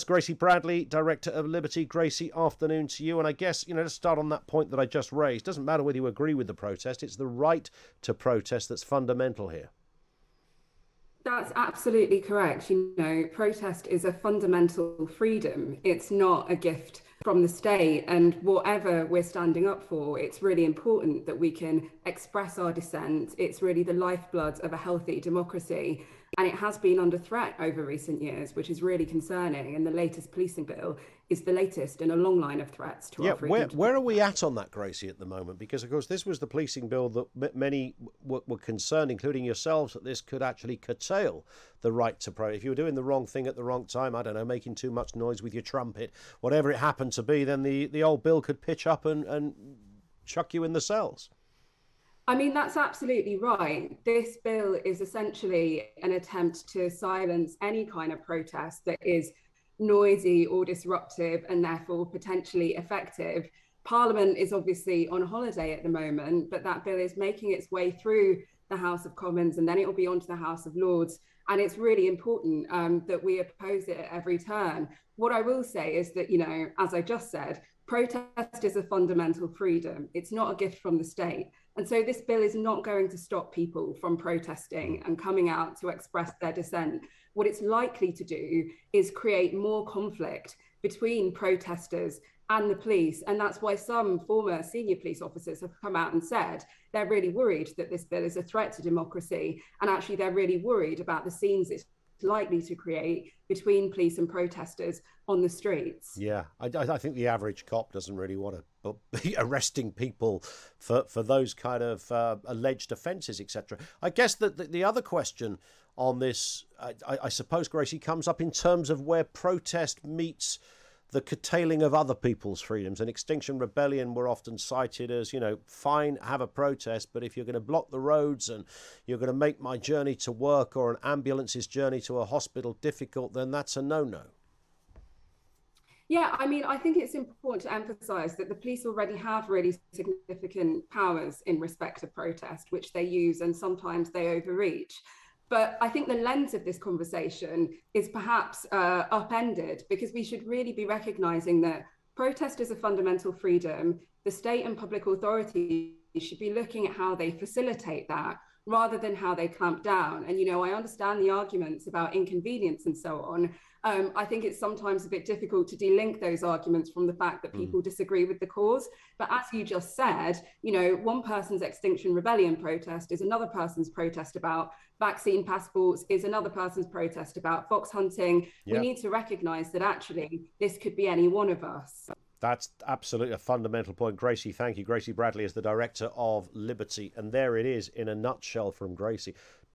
Gracie Bradley, Director of Liberty. Gracie, afternoon to you. And I guess, let's start on that point that I just raised. Doesn't matter whether you agree with the protest, it's the right to protest that's fundamental here. That's absolutely correct. Protest is a fundamental freedom. It's not a gift from the state. And whatever we're standing up for, it's really important that we can express our dissent. It's really the lifeblood of a healthy democracy. And it has been under threat over recent years, which is really concerning. And the latest policing bill is the latest in a long line of threats to our freedom. Where are we at on that, Gracie, at the moment? Because, of course, this was the policing bill that many were concerned, including yourselves, that this could actually curtail the right to protest. If you were doing the wrong thing at the wrong time, I don't know, making too much noise with your trumpet, whatever it happened to be, then the old bill could pitch up and chuck you in the cells. I mean, that's absolutely right. This bill is essentially an attempt to silence any kind of protest that is noisy or disruptive and therefore potentially effective. Parliament is obviously on holiday at the moment, but that bill is making its way through the House of Commons and then it will be onto the House of Lords. And it's really important that we oppose it at every turn. What I will say is that, as I just said, protest is a fundamental freedom. It's not a gift from the state. And so this bill is not going to stop people from protesting and coming out to express their dissent. What it's likely to do is create more conflict between protesters and the police. And that's why some former senior police officers have come out and said they're really worried that this bill is a threat to democracy. And actually, they're really worried about the scenes it's likely to create between police and protesters on the streets. Yeah, I think the average cop doesn't really want to be arresting people for those kind of alleged offences, etc. I guess that the other question on this, I suppose, Gracie, comes up in terms of where protest meets the curtailing of other people's freedoms. And Extinction Rebellion were often cited as, fine, have a protest, but if you're going to block the roads and you're going to make my journey to work or an ambulance's journey to a hospital difficult, then that's a no-no. Yeah, I mean, I think it's important to emphasise that the police already have really significant powers in respect to protest, which they use and sometimes they overreach. But I think the lens of this conversation is perhaps upended because we should really be recognising that protest is a fundamental freedom. The state and public authority should be looking at how they facilitate that rather than how they clamp down. And, I understand the arguments about inconvenience and so on. I think it's sometimes a bit difficult to delink those arguments from the fact that people disagree with the cause. But as you just said, one person's Extinction Rebellion protest is another person's protest about vaccine passports, is another person's protest about fox hunting. Yep. We need to recognise that actually this could be any one of us. That's absolutely a fundamental point. Gracie, thank you. Gracie Bradley is the Director of Liberty. And there it is in a nutshell from Gracie.